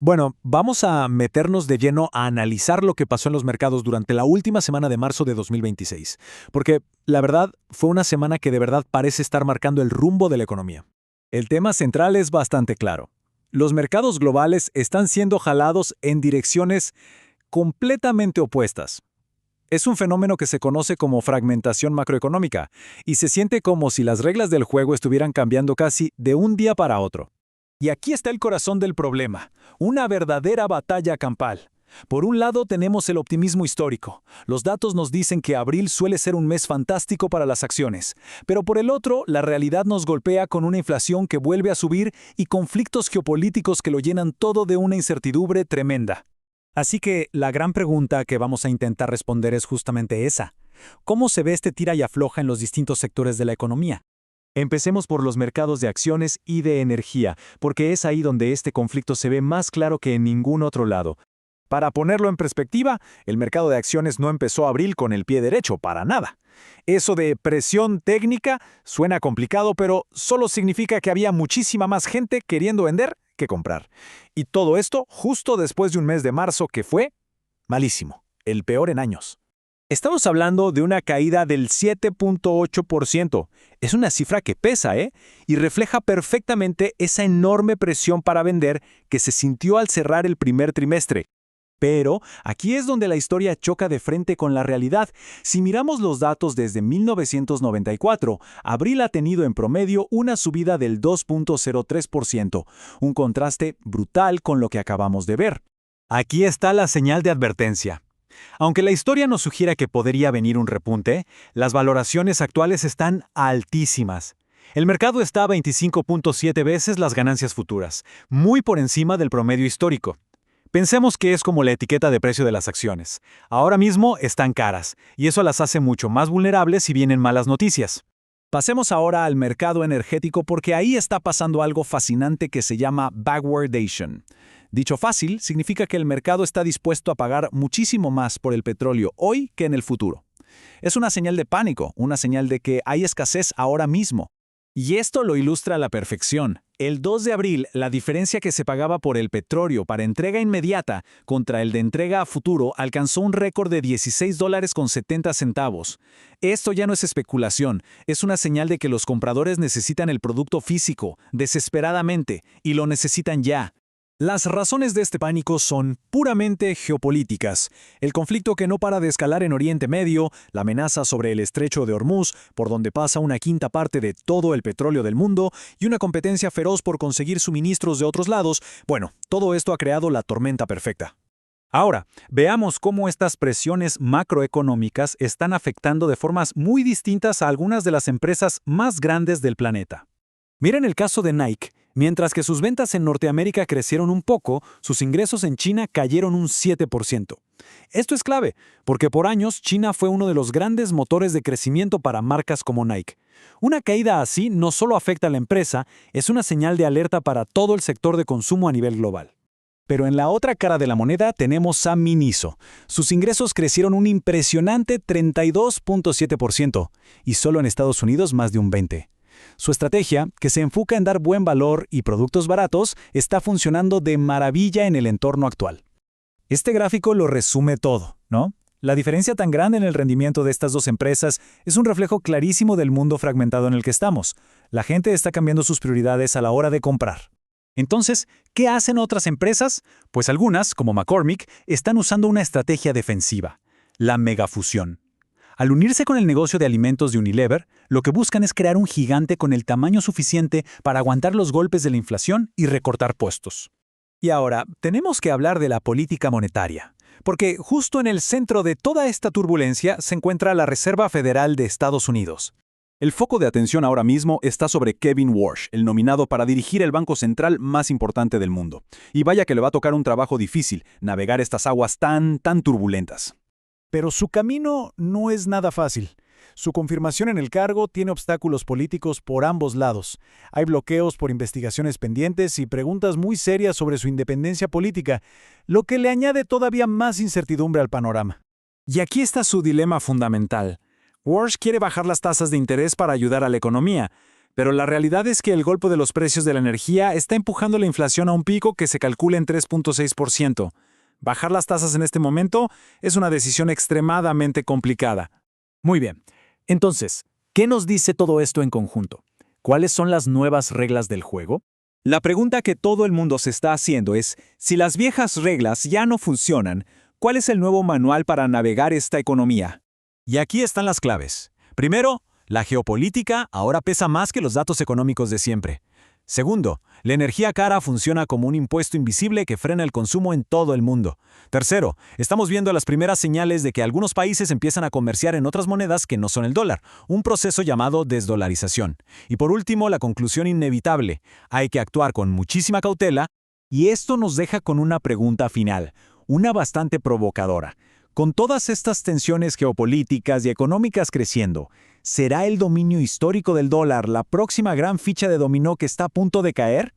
Bueno, vamos a meternos de lleno a analizar lo que pasó en los mercados durante la última semana de marzo de 2026, porque la verdad fue una semana que de verdad parece estar marcando el rumbo de la economía. El tema central es bastante claro. Los mercados globales están siendo jalados en direcciones completamente opuestas. Es un fenómeno que se conoce como fragmentación macroeconómica, y se siente como si las reglas del juego estuvieran cambiando casi de un día para otro. Y aquí está el corazón del problema, una verdadera batalla campal. Por un lado tenemos el optimismo histórico. Los datos nos dicen que abril suele ser un mes fantástico para las acciones, pero por el otro, la realidad nos golpea con una inflación que vuelve a subir y conflictos geopolíticos que lo llenan todo de una incertidumbre tremenda. Así que la gran pregunta que vamos a intentar responder es justamente esa. ¿Cómo se ve este tira y afloja en los distintos sectores de la economía? Empecemos por los mercados de acciones y de energía, porque es ahí donde este conflicto se ve más claro que en ningún otro lado. Para ponerlo en perspectiva, el mercado de acciones no empezó abril con el pie derecho, para nada. Eso de presión técnica suena complicado, pero solo significa que había muchísima más gente queriendo vender que comprar. Y todo esto justo después de un mes de marzo que fue malísimo, el peor en años. Estamos hablando de una caída del 7.8%. Es una cifra que pesa, ¿eh? Y refleja perfectamente esa enorme presión para vender que se sintió al cerrar el primer trimestre. Pero aquí es donde la historia choca de frente con la realidad. Si miramos los datos desde 1994, abril ha tenido en promedio una subida del 2.03%, un contraste brutal con lo que acabamos de ver. Aquí está la señal de advertencia. Aunque la historia nos sugiera que podría venir un repunte, las valoraciones actuales están altísimas. El mercado está a 25.7 veces las ganancias futuras, muy por encima del promedio histórico. Pensemos que es como la etiqueta de precio de las acciones. Ahora mismo están caras, y eso las hace mucho más vulnerables si vienen malas noticias. Pasemos ahora al mercado energético porque ahí está pasando algo fascinante que se llama backwardation. Dicho fácil, significa que el mercado está dispuesto a pagar muchísimo más por el petróleo hoy que en el futuro. Es una señal de pánico, una señal de que hay escasez ahora mismo. Y esto lo ilustra a la perfección. El 2 de abril, la diferencia que se pagaba por el petróleo para entrega inmediata contra el de entrega a futuro alcanzó un récord de $16.70. Esto ya no es especulación, es una señal de que los compradores necesitan el producto físico, desesperadamente, y lo necesitan ya. Las razones de este pánico son puramente geopolíticas. El conflicto que no para de escalar en Oriente Medio, la amenaza sobre el estrecho de Hormuz, por donde pasa una quinta parte de todo el petróleo del mundo, y una competencia feroz por conseguir suministros de otros lados, bueno, todo esto ha creado la tormenta perfecta. Ahora, veamos cómo estas presiones macroeconómicas están afectando de formas muy distintas a algunas de las empresas más grandes del planeta. Miren el caso de Nike. Mientras que sus ventas en Norteamérica crecieron un poco, sus ingresos en China cayeron un 7%. Esto es clave, porque por años China fue uno de los grandes motores de crecimiento para marcas como Nike. Una caída así no solo afecta a la empresa, es una señal de alerta para todo el sector de consumo a nivel global. Pero en la otra cara de la moneda tenemos a Miniso. Sus ingresos crecieron un impresionante 32.7%, y solo en Estados Unidos más de un 20%. Su estrategia, que se enfoca en dar buen valor y productos baratos, está funcionando de maravilla en el entorno actual. Este gráfico lo resume todo, ¿no? La diferencia tan grande en el rendimiento de estas dos empresas es un reflejo clarísimo del mundo fragmentado en el que estamos. La gente está cambiando sus prioridades a la hora de comprar. Entonces, ¿qué hacen otras empresas? Pues algunas, como McCormick, están usando una estrategia defensiva, la megafusión. Al unirse con el negocio de alimentos de Unilever, lo que buscan es crear un gigante con el tamaño suficiente para aguantar los golpes de la inflación y recortar puestos. Y ahora, tenemos que hablar de la política monetaria, porque justo en el centro de toda esta turbulencia se encuentra la Reserva Federal de Estados Unidos. El foco de atención ahora mismo está sobre Kevin Warsh, el nominado para dirigir el banco central más importante del mundo. Y vaya que le va a tocar un trabajo difícil, navegar estas aguas tan turbulentas. Pero su camino no es nada fácil. Su confirmación en el cargo tiene obstáculos políticos por ambos lados. Hay bloqueos por investigaciones pendientes y preguntas muy serias sobre su independencia política, lo que le añade todavía más incertidumbre al panorama. Y aquí está su dilema fundamental. Warsh quiere bajar las tasas de interés para ayudar a la economía, Pero la realidad es que el golpe de los precios de la energía está empujando la inflación a un pico que se calcula en 3.6%. Bajar las tasas en este momento es una decisión extremadamente complicada. Muy bien. Entonces, ¿qué nos dice todo esto en conjunto? ¿Cuáles son las nuevas reglas del juego? La pregunta que todo el mundo se está haciendo es, si las viejas reglas ya no funcionan, ¿cuál es el nuevo manual para navegar esta economía? Y aquí están las claves. Primero, la geopolítica ahora pesa más que los datos económicos de siempre. Segundo, la energía cara funciona como un impuesto invisible que frena el consumo en todo el mundo. Tercero, estamos viendo las primeras señales de que algunos países empiezan a comerciar en otras monedas que no son el dólar, un proceso llamado desdolarización. Y por último, la conclusión inevitable, hay que actuar con muchísima cautela, y esto nos deja con una pregunta final, una bastante provocadora. Con todas estas tensiones geopolíticas y económicas creciendo, ¿será el dominio histórico del dólar la próxima gran ficha de dominó que está a punto de caer?